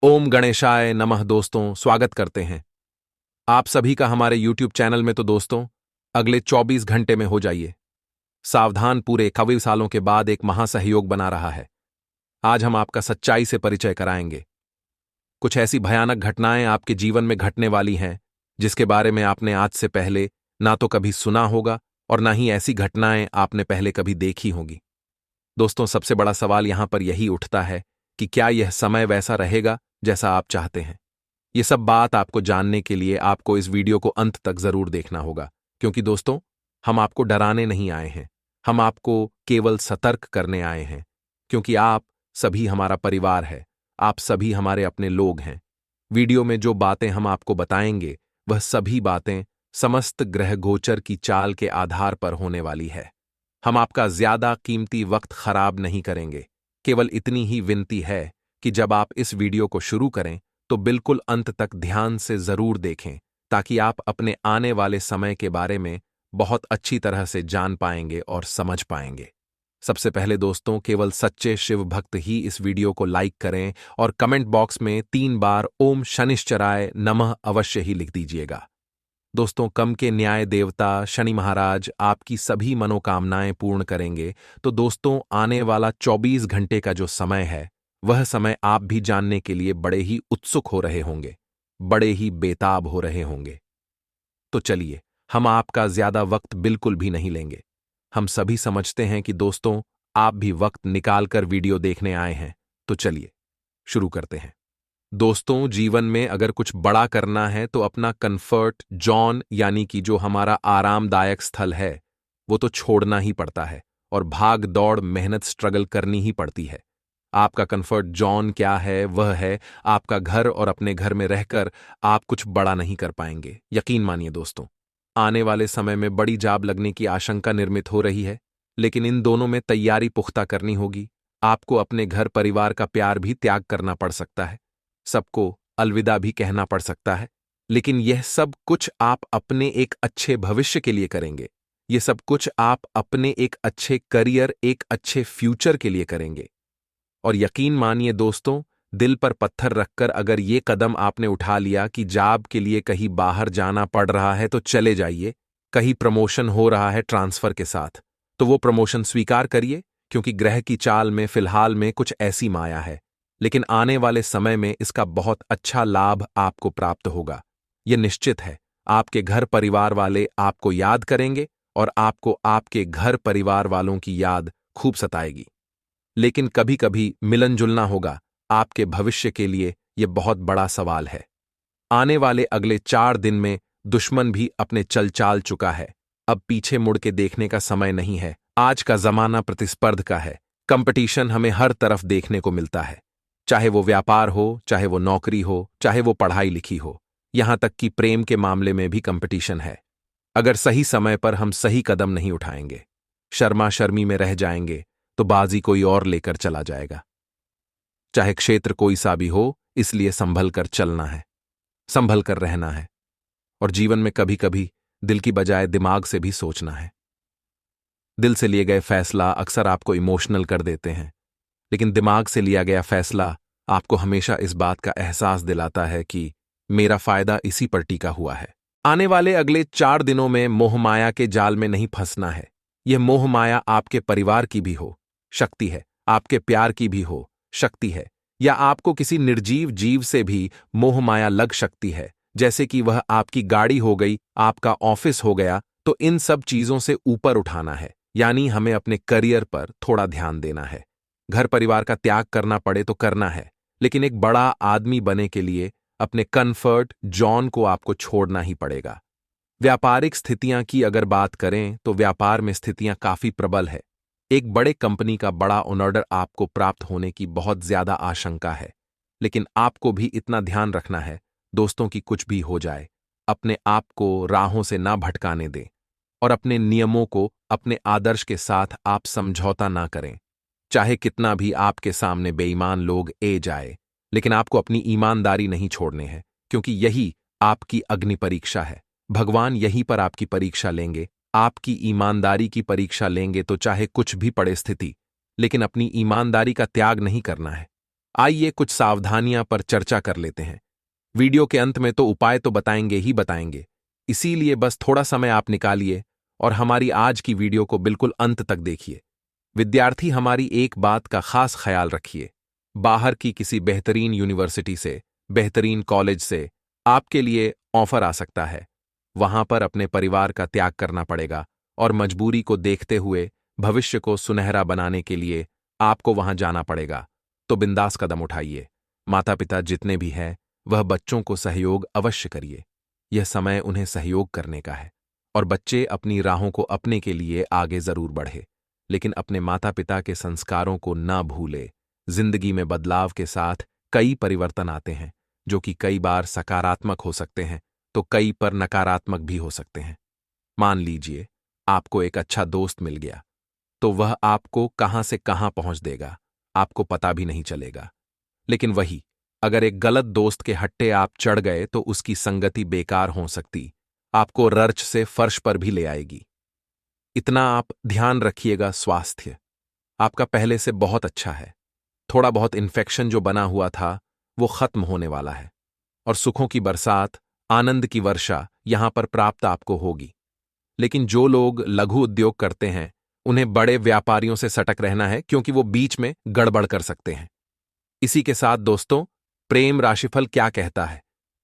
ओम गणेशाय नमः। दोस्तों, स्वागत करते हैं आप सभी का हमारे YouTube चैनल में। तो दोस्तों, अगले 24 घंटे में हो जाइए सावधान। पूरे 21 सालों के बाद एक महासहयोग बना रहा है। आज हम आपका सच्चाई से परिचय कराएंगे। कुछ ऐसी भयानक घटनाएं आपके जीवन में घटने वाली हैं जिसके बारे में आपने आज से पहले ना तो कभी सुना होगा और ना ही ऐसी घटनाएं आपने पहले कभी देखी होंगी। दोस्तों, सबसे बड़ा सवाल यहां पर यही उठता है कि क्या यह समय वैसा रहेगा जैसा आप चाहते हैं। ये सब बात आपको जानने के लिए आपको इस वीडियो को अंत तक जरूर देखना होगा, क्योंकि दोस्तों, हम आपको डराने नहीं आए हैं। हम आपको केवल सतर्क करने आए हैं, क्योंकि आप सभी हमारा परिवार है। आप सभी हमारे अपने लोग हैं। वीडियो में जो बातें हम आपको बताएंगे वह सभी बातें समस्त ग्रह गोचर की चाल के आधार पर होने वाली है। हम आपका ज्यादा कीमती वक्त खराब नहीं करेंगे। केवल इतनी ही विनती है कि जब आप इस वीडियो को शुरू करें तो बिल्कुल अंत तक ध्यान से जरूर देखें, ताकि आप अपने आने वाले समय के बारे में बहुत अच्छी तरह से जान पाएंगे और समझ पाएंगे। सबसे पहले दोस्तों, केवल सच्चे शिव भक्त ही इस वीडियो को लाइक करें और कमेंट बॉक्स में 3 बार ओम शनिश्चराय नमः अवश्य ही लिख दीजिएगा। दोस्तों, कम के न्याय देवता शनि महाराज आपकी सभी मनोकामनाएं पूर्ण करेंगे। तो दोस्तों, आने वाला 24 घंटे का जो समय है, वह समय आप भी जानने के लिए बड़े ही उत्सुक हो रहे होंगे, बड़े ही बेताब हो रहे होंगे। तो चलिए, हम आपका ज्यादा वक्त बिल्कुल भी नहीं लेंगे। हम सभी समझते हैं कि दोस्तों, आप भी वक्त निकालकर वीडियो देखने आए हैं। तो चलिए शुरू करते हैं। दोस्तों, जीवन में अगर कुछ बड़ा करना है तो अपना कंफर्ट जॉन यानी कि जो हमारा आरामदायक स्थल है वो तो छोड़ना ही पड़ता है, और भाग दौड़ मेहनत स्ट्रगल करनी ही पड़ती है। आपका कंफर्ट जॉन क्या है? वह है आपका घर, और अपने घर में रहकर आप कुछ बड़ा नहीं कर पाएंगे। यकीन मानिए दोस्तों, आने वाले समय में बड़ी जाब लगने की आशंका निर्मित हो रही है, लेकिन इन दोनों में तैयारी पुख्ता करनी होगी। आपको अपने घर परिवार का प्यार भी त्याग करना पड़ सकता है, सबको अलविदा भी कहना पड़ सकता है, लेकिन यह सब कुछ आप अपने एक अच्छे भविष्य के लिए करेंगे। यह सब कुछ आप अपने एक अच्छे करियर, एक अच्छे फ्यूचर के लिए करेंगे। और यकीन मानिए दोस्तों, दिल पर पत्थर रखकर अगर ये कदम आपने उठा लिया कि जॉब के लिए कहीं बाहर जाना पड़ रहा है तो चले जाइए, कहीं प्रमोशन हो रहा है ट्रांसफर के साथ तो वो प्रमोशन स्वीकार करिए, क्योंकि ग्रह की चाल में फिलहाल में कुछ ऐसी माया है, लेकिन आने वाले समय में इसका बहुत अच्छा लाभ आपको प्राप्त होगा। यह निश्चित है। आपके घर परिवार वाले आपको याद करेंगे और आपको आपके घर परिवार वालों की याद खूब सताएगी। लेकिन कभी कभी मिलन जुलना होगा। आपके भविष्य के लिए यह बहुत बड़ा सवाल है। आने वाले अगले 4 दिन में दुश्मन भी अपने चल चाल चुका है। अब पीछे मुड़ के देखने का समय नहीं है। आज का जमाना प्रतिस्पर्ध का है। कंपटीशन हमें हर तरफ देखने को मिलता है, चाहे वो व्यापार हो, चाहे वो नौकरी हो, चाहे वो पढ़ाई लिखी हो, यहां तक कि प्रेम के मामले में भी कंपटीशन है। अगर सही समय पर हम सही कदम नहीं उठाएंगे, शर्मा शर्मी में रह जाएंगे, तो बाजी कोई और लेकर चला जाएगा। चाहे क्षेत्र कोई सा भी हो, इसलिए संभल कर चलना है, संभल कर रहना है। और जीवन में कभी कभी दिल की बजाय दिमाग से भी सोचना है। दिल से लिए गए फैसला अक्सर आपको इमोशनल कर देते हैं, लेकिन दिमाग से लिया गया फैसला आपको हमेशा इस बात का एहसास दिलाता है कि मेरा फायदा इसी पर टिका हुआ है। आने वाले अगले 4 दिनों में मोहमाया के जाल में नहीं फंसना है। यह मोहमाया आपके परिवार की भी हो, शक्ति है, आपके प्यार की भी हो, शक्ति है, या आपको किसी निर्जीव जीव से भी मोहमाया लग सकती है, जैसे कि वह आपकी गाड़ी हो गई, आपका ऑफिस हो गया। तो इन सब चीजों से ऊपर उठाना है, यानी हमें अपने करियर पर थोड़ा ध्यान देना है। घर परिवार का त्याग करना पड़े तो करना है, लेकिन एक बड़ा आदमी बने के लिए अपने कंफर्ट जॉन को आपको छोड़ना ही पड़ेगा। व्यापारिक स्थितियां की अगर बात करें तो व्यापार में स्थितियां काफी प्रबल है। एक बड़े कंपनी का बड़ा ऑर्डर आपको प्राप्त होने की बहुत ज्यादा आशंका है, लेकिन आपको भी इतना ध्यान रखना है दोस्तों कि कुछ भी हो जाए, अपने आप को राहों से ना भटकाने दें, और अपने नियमों को, अपने आदर्श के साथ आप समझौता ना करें। चाहे कितना भी आपके सामने बेईमान लोग ए जाए, लेकिन आपको अपनी ईमानदारी नहीं छोड़ने हैं, क्योंकि यही आपकी अग्नि परीक्षा है। भगवान यहीं पर आपकी परीक्षा लेंगे, आपकी ईमानदारी की परीक्षा लेंगे। तो चाहे कुछ भी पड़े स्थिति, लेकिन अपनी ईमानदारी का त्याग नहीं करना है। आइए कुछ सावधानियां पर चर्चा कर लेते हैं। वीडियो के अंत में तो उपाय तो बताएंगे ही बताएंगे, इसीलिए बस थोड़ा समय आप निकालिए और हमारी आज की वीडियो को बिल्कुल अंत तक देखिए। विद्यार्थी, हमारी एक बात का खास ख्याल रखिए। बाहर की किसी बेहतरीन यूनिवर्सिटी से, बेहतरीन कॉलेज से आपके लिए ऑफर आ सकता है। वहां पर अपने परिवार का त्याग करना पड़ेगा और मजबूरी को देखते हुए भविष्य को सुनहरा बनाने के लिए आपको वहां जाना पड़ेगा। तो बिंदास कदम उठाइए। माता पिता जितने भी हैं, वह बच्चों को सहयोग अवश्य करिए। यह समय उन्हें सहयोग करने का है और बच्चे अपनी राहों को अपने के लिए आगे जरूर बढ़े, लेकिन अपने माता पिता के संस्कारों को ना भूले। जिंदगी में बदलाव के साथ कई परिवर्तन आते हैं, जो कि कई बार सकारात्मक हो सकते हैं तो कई पर नकारात्मक भी हो सकते हैं। मान लीजिए आपको एक अच्छा दोस्त मिल गया, तो वह आपको कहां से कहां पहुंच देगा, आपको पता भी नहीं चलेगा। लेकिन वही अगर एक गलत दोस्त के हट्टे आप चढ़ गए तो उसकी संगति बेकार हो सकती, आपको रर्च से फर्श पर भी ले आएगी। इतना आप ध्यान रखिएगा। स्वास्थ्य आपका पहले से बहुत अच्छा है। थोड़ा बहुत इन्फेक्शन जो बना हुआ था वो खत्म होने वाला है और सुखों की बरसात, आनंद की वर्षा यहां पर प्राप्त आपको होगी। लेकिन जो लोग लघु उद्योग करते हैं उन्हें बड़े व्यापारियों से सटक रहना है, क्योंकि वो बीच में गड़बड़ कर सकते हैं। इसी के साथ दोस्तों, प्रेम राशिफल क्या कहता है?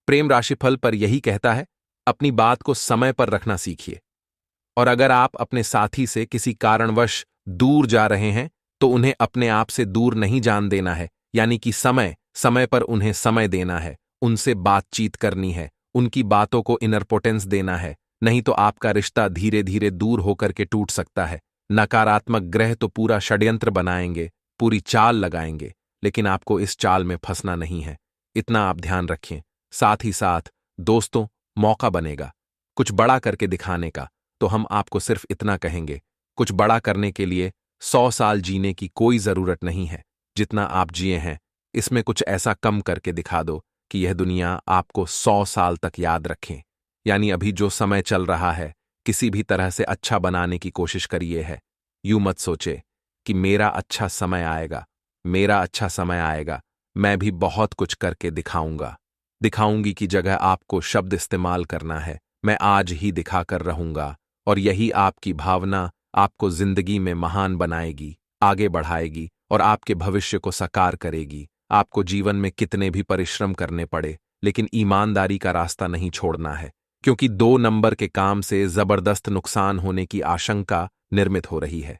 प्रेम राशिफल पर यही कहता है, अपनी बात को समय पर रखना सीखिए। और अगर आप अपने साथी से किसी कारणवश दूर जा रहे हैं तो उन्हें अपने आप से दूर नहीं जान देना है, यानी कि समय समय पर उन्हें समय देना है, उनसे बातचीत करनी है, उनकी बातों को इनरपोटेंस देना है। नहीं तो आपका रिश्ता धीरे धीरे दूर होकर के टूट सकता है। नकारात्मक ग्रह तो पूरा षड्यंत्र बनाएंगे, पूरी चाल लगाएंगे, लेकिन आपको इस चाल में फंसना नहीं है। इतना आप ध्यान रखें। साथ ही साथ दोस्तों, मौका बनेगा कुछ बड़ा करके दिखाने का, तो हम आपको सिर्फ इतना कहेंगे, कुछ बड़ा करने के लिए 100 साल जीने की कोई जरूरत नहीं है। जितना आप जिए हैं इसमें कुछ ऐसा कम करके दिखा दो कि यह दुनिया आपको 100 साल तक याद रखें। यानी अभी जो समय चल रहा है किसी भी तरह से अच्छा बनाने की कोशिश करिए है। यूं मत सोचे कि मेरा अच्छा समय आएगा, मेरा अच्छा समय आएगा, मैं भी बहुत कुछ करके दिखाऊंगा। दिखाऊंगी की जगह आपको शब्द इस्तेमाल करना है, मैं आज ही दिखाकर रहूंगा। और यही आपकी भावना आपको जिंदगी में महान बनाएगी, आगे बढ़ाएगी और आपके भविष्य को साकार करेगी। आपको जीवन में कितने भी परिश्रम करने पड़े, लेकिन ईमानदारी का रास्ता नहीं छोड़ना है, क्योंकि 2 नंबर के काम से जबरदस्त नुकसान होने की आशंका निर्मित हो रही है।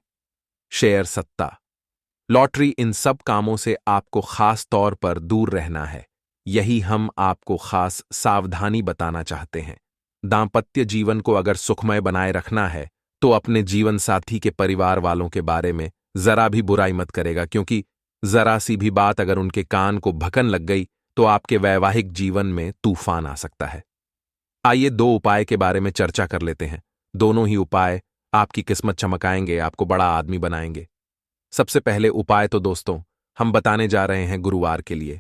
शेयर सत्ता, लॉटरी, इन सब कामों से आपको खास तौर पर दूर रहना है। यही हम आपको खास सावधानी बताना चाहते हैं। दांपत्य जीवन को अगर सुखमय बनाए रखना है तो अपने जीवन साथी के परिवार वालों के बारे में जरा भी बुराई मत करेगा, क्योंकि जरा सी भी बात अगर उनके कान को भकन लग गई तो आपके वैवाहिक जीवन में तूफान आ सकता है। आइए 2 उपाय के बारे में चर्चा कर लेते हैं। दोनों ही उपाय आपकी किस्मत चमकाएंगे, आपको बड़ा आदमी बनाएंगे। सबसे पहले उपाय तो दोस्तों हम बताने जा रहे हैं गुरुवार के लिए।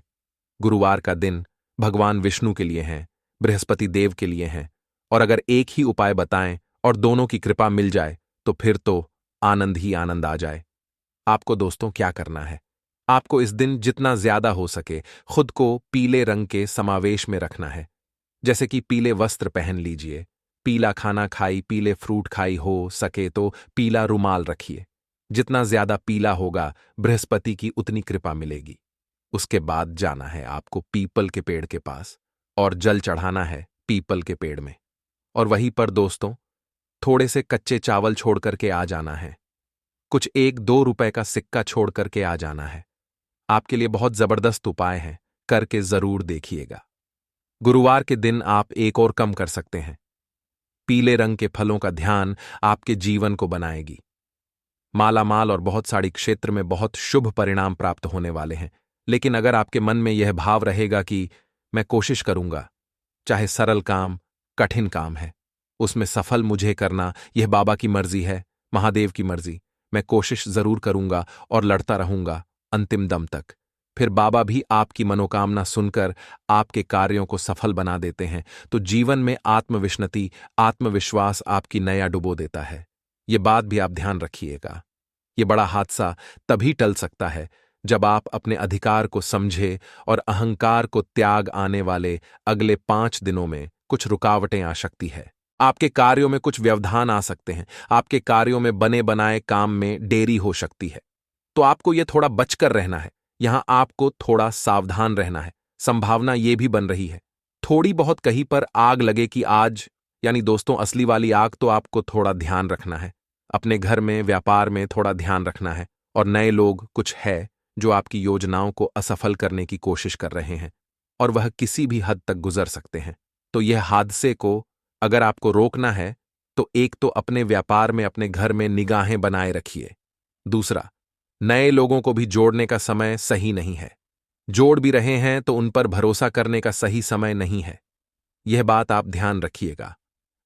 गुरुवार का दिन भगवान विष्णु के लिए है, बृहस्पति देव के लिए है, और अगर एक ही उपाय बताएं और दोनों की कृपा मिल जाए तो फिर तो आनंद ही आनंद आ जाए। आपको दोस्तों क्या करना है? आपको इस दिन जितना ज्यादा हो सके खुद को पीले रंग के समावेश में रखना है। जैसे कि पीले वस्त्र पहन लीजिए, पीला खाना खाई, पीले फ्रूट खाई, हो सके तो पीला रुमाल रखिए। जितना ज्यादा पीला होगा बृहस्पति की उतनी कृपा मिलेगी। उसके बाद जाना है आपको पीपल के पेड़ के पास और जल चढ़ाना है पीपल के पेड़ में। और वहीं पर दोस्तों थोड़े से कच्चे चावल छोड़ करके आ जाना है। कुछ 1-2 रुपए का सिक्का छोड़ करके आ जाना है। आपके लिए बहुत जबरदस्त उपाय है, करके जरूर देखिएगा। गुरुवार के दिन आप एक और कम कर सकते हैं। पीले रंग के फलों का ध्यान आपके जीवन को बनाएगी। मालामाल और बहुत सारी क्षेत्र में बहुत शुभ परिणाम प्राप्त होने वाले हैं। लेकिन अगर आपके मन में यह भाव रहेगा कि मैं कोशिश करूंगा, चाहे सरल काम, कठिन काम है, उसमें सफल मुझे करना, यह बाबा की मर्जी है, महादेव की मर्जी, मैं कोशिश जरूर करूंगा और लड़ता रहूंगा अंतिम दम तक, फिर बाबा भी आपकी मनोकामना सुनकर आपके कार्यों को सफल बना देते हैं, तो जीवन में आत्मविश्नति, आत्मविश्वास आपकी नया डुबो देता है। ये बात भी आप ध्यान रखिएगा। ये बड़ा हादसा तभी टल सकता है जब आप अपने अधिकार को समझे और अहंकार को त्याग आने वाले अगले 5 दिनों में कुछ रुकावटें आ सकती है। आपके कार्यों में कुछ व्यवधान आ सकते हैं। आपके कार्यों में बने बनाए काम में देरी हो सकती है। तो आपको यह थोड़ा बचकर रहना है। यहां आपको थोड़ा सावधान रहना है। संभावना यह भी बन रही है थोड़ी बहुत कहीं पर आग लगे कि आज, यानी दोस्तों असली वाली आग, तो आपको थोड़ा ध्यान रखना है। अपने घर में, व्यापार में थोड़ा ध्यान रखना है। और नए लोग कुछ है जो आपकी योजनाओं को असफल करने की कोशिश कर रहे हैं और वह किसी भी हद तक गुजर सकते हैं। तो यह हादसे को अगर आपको रोकना है तो एक तो अपने व्यापार में, अपने घर में निगाहें बनाए रखिए। दूसरा, नए लोगों को भी जोड़ने का समय सही नहीं है। जोड़ भी रहे हैं तो उन पर भरोसा करने का सही समय नहीं है। यह बात आप ध्यान रखिएगा।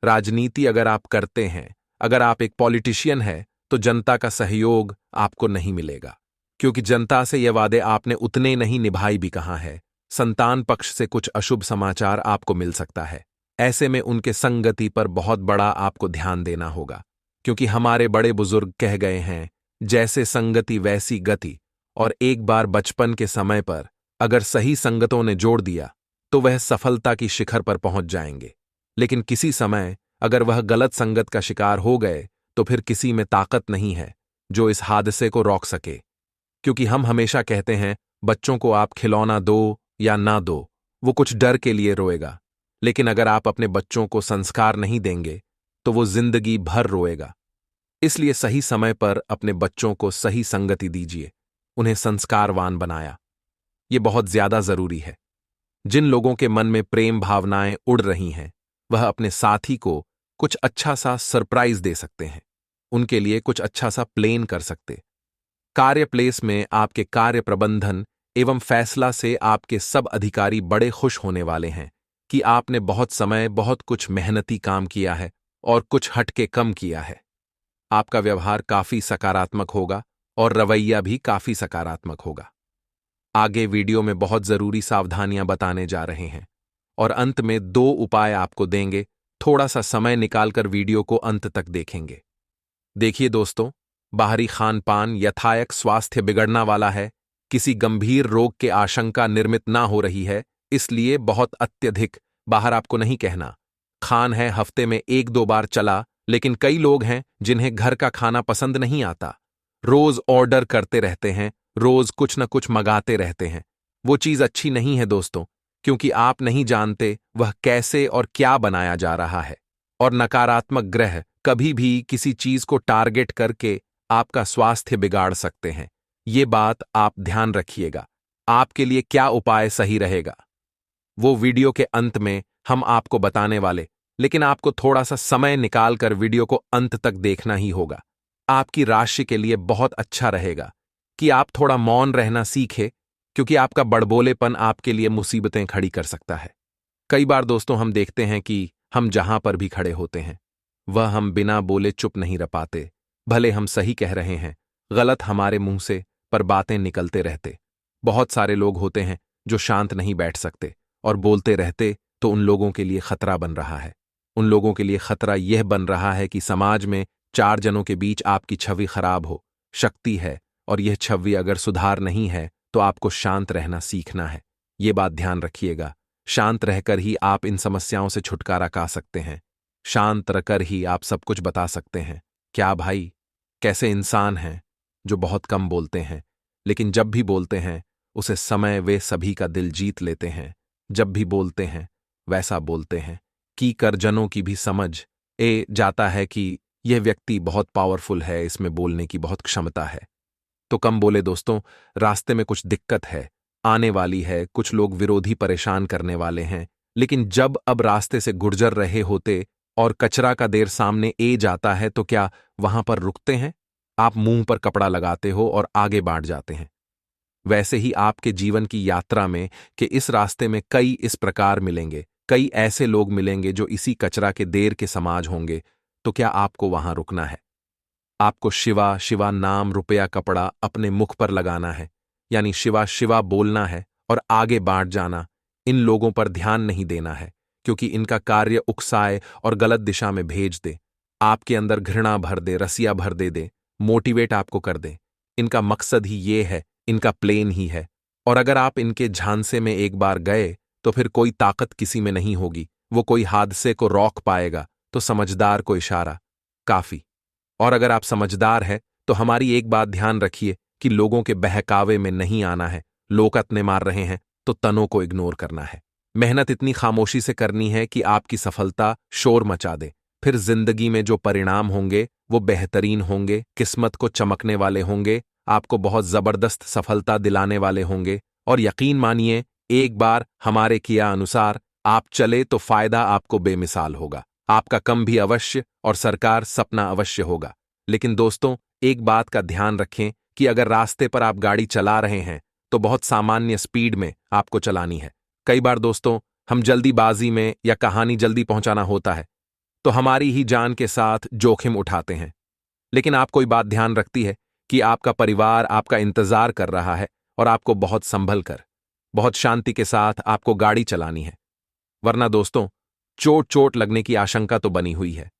राजनीति अगर आप करते हैं, अगर आप एक पॉलिटिशियन हैं, तो जनता का सहयोग आपको नहीं मिलेगा, क्योंकि जनता से यह वादे आपने उतने नहीं निभाई भी कहाँ है। संतान पक्ष से कुछ अशुभ समाचार आपको मिल सकता है। ऐसे में उनके संगति पर बहुत बड़ा आपको ध्यान देना होगा, क्योंकि हमारे बड़े बुजुर्ग कह गए हैं, जैसे संगति वैसी गति। और एक बार बचपन के समय पर अगर सही संगतों ने जोड़ दिया तो वह सफलता की शिखर पर पहुंच जाएंगे। लेकिन किसी समय अगर वह गलत संगत का शिकार हो गए तो फिर किसी में ताकत नहीं है जो इस हादसे को रोक सके। क्योंकि हम हमेशा कहते हैं, बच्चों को आप खिलौना दो या ना दो, वो कुछ डर के लिए रोएगा। लेकिन अगर आप अपने बच्चों को संस्कार नहीं देंगे तो वो जिंदगी भर रोएगा। इसलिए सही समय पर अपने बच्चों को सही संगति दीजिए, उन्हें संस्कारवान बनाया। ये बहुत ज्यादा जरूरी है। जिन लोगों के मन में प्रेम भावनाएं उड़ रही हैं, वह अपने साथी को कुछ अच्छा सा सरप्राइज दे सकते हैं। उनके लिए कुछ अच्छा सा प्लेन कर सकते। कार्य प्लेस में आपके कार्य प्रबंधन एवं फैसला से आपके सब अधिकारी बड़े खुश होने वाले हैं कि आपने बहुत समय, बहुत कुछ मेहनती काम किया है और कुछ हटके कम किया है। आपका व्यवहार काफी सकारात्मक होगा और रवैया भी काफी सकारात्मक होगा। आगे वीडियो में बहुत जरूरी सावधानियां बताने जा रहे हैं और अंत में 2 उपाय आपको देंगे। थोड़ा सा समय निकालकर वीडियो को अंत तक देखेंगे। देखिए दोस्तों, बाहरी खान पान यथायक स्वास्थ्य बिगड़ना वाला है। किसी गंभीर रोग के आशंका निर्मित ना हो रही है, इसलिए बहुत अत्यधिक बाहर आपको नहीं कहना। खान है हफ्ते में 1-2 बार चला, लेकिन कई लोग हैं जिन्हें घर का खाना पसंद नहीं आता। रोज ऑर्डर करते रहते हैं, रोज कुछ न कुछ मंगाते रहते हैं। वो चीज अच्छी नहीं है दोस्तों, क्योंकि आप नहीं जानते वह कैसे और क्या बनाया जा रहा है। और नकारात्मक ग्रह कभी भी किसी चीज को टारगेट करके आपका स्वास्थ्य बिगाड़ सकते हैं। ये बात आप ध्यान रखिएगा। आपके लिए क्या उपाय सही रहेगा, वो वीडियो के अंत में हम आपको बताने वाले, लेकिन आपको थोड़ा सा समय निकालकर वीडियो को अंत तक देखना ही होगा। आपकी राशि के लिए बहुत अच्छा रहेगा कि आप थोड़ा मौन रहना सीखें, क्योंकि आपका बड़बोलेपन आपके लिए मुसीबतें खड़ी कर सकता है। कई बार दोस्तों हम देखते हैं कि हम जहां पर भी खड़े होते हैं, वह हम बिना बोले चुप नहीं रह पाते। भले हम सही कह रहे हैं, गलत हमारे मुंह से, पर बातें निकलते रहते। बहुत सारे लोग होते हैं जो शांत नहीं बैठ सकते और बोलते रहते, तो उन लोगों के लिए खतरा बन रहा है। उन लोगों के लिए खतरा यह बन रहा है कि समाज में 4 जनों के बीच आपकी छवि खराब हो। शक्ति है और यह छवि अगर सुधार नहीं है तो आपको शांत रहना सीखना है। ये बात ध्यान रखिएगा। शांत रहकर ही आप इन समस्याओं से छुटकारा पा सकते हैं। शांत रहकर ही आप सब कुछ बता सकते हैं। क्या भाई, कैसे इंसान हैं जो बहुत कम बोलते हैं, लेकिन जब भी बोलते हैं उसे समय वे सभी का दिल जीत लेते हैं। जब भी बोलते हैं वैसा बोलते हैं कि करजनों की भी समझ जाता है कि यह व्यक्ति बहुत पावरफुल है, इसमें बोलने की बहुत क्षमता है। तो कम बोले दोस्तों। रास्ते में कुछ दिक्कत है, आने वाली है, कुछ लोग विरोधी परेशान करने वाले हैं, लेकिन जब अब रास्ते से गुजर रहे होते और कचरा का देर सामने जाता है तो क्या वहां पर रुकते हैं? आप मुंह पर कपड़ा लगाते हो और आगे बढ़ जाते हैं। वैसे ही आपके जीवन की यात्रा में कि इस रास्ते में कई इस प्रकार मिलेंगे, कई ऐसे लोग मिलेंगे जो इसी कचरा के देर के समाज होंगे। तो क्या आपको वहां रुकना है? आपको शिवा शिवा नाम रुपया कपड़ा अपने मुख पर लगाना है, यानी शिवा शिवा बोलना है और आगे बढ़ जाना। इन लोगों पर ध्यान नहीं देना है, क्योंकि इनका कार्य उकसाए और गलत दिशा में भेज दे, आपके अंदर घृणा भर दे, रसिया भर दे, मोटिवेट आपको कर दे। इनका मकसद ही ये है इनका प्लेन ही है। और अगर आप इनके झांसे में एक बार गए तो फिर कोई ताकत किसी में नहीं होगी, वो कोई हादसे को रोक पाएगा। तो समझदार को इशारा काफी। और अगर आप समझदार है तो हमारी एक बात ध्यान रखिए कि लोगों के बहकावे में नहीं आना है। लोग अतने मार रहे हैं तो तनों को इग्नोर करना है। मेहनत इतनी खामोशी से करनी है कि आपकी सफलता शोर मचा दे। फिर जिंदगी में जो परिणाम होंगे वो बेहतरीन होंगे, किस्मत को चमकने वाले होंगे, आपको बहुत जबरदस्त सफलता दिलाने वाले होंगे। और यकीन मानिए, एक बार हमारे किया अनुसार आप चले तो फायदा आपको बेमिसाल होगा। आपका कम भी अवश्य और सरकार सपना अवश्य होगा। लेकिन दोस्तों, एक बात का ध्यान रखें कि अगर रास्ते पर आप गाड़ी चला रहे हैं तो बहुत सामान्य स्पीड में आपको चलानी है। कई बार दोस्तों, हम जल्दीबाजी में या कहानी जल्दी पहुंचाना होता है तो हमारी ही जान के साथ जोखिम उठाते हैं। लेकिन आप कोई बात ध्यान रखती है कि आपका परिवार आपका इंतजार कर रहा है और आपको बहुत संभल कर, बहुत शांति के साथ आपको गाड़ी चलानी है। वरना दोस्तों, चोट चोट लगने की आशंका तो बनी हुई है।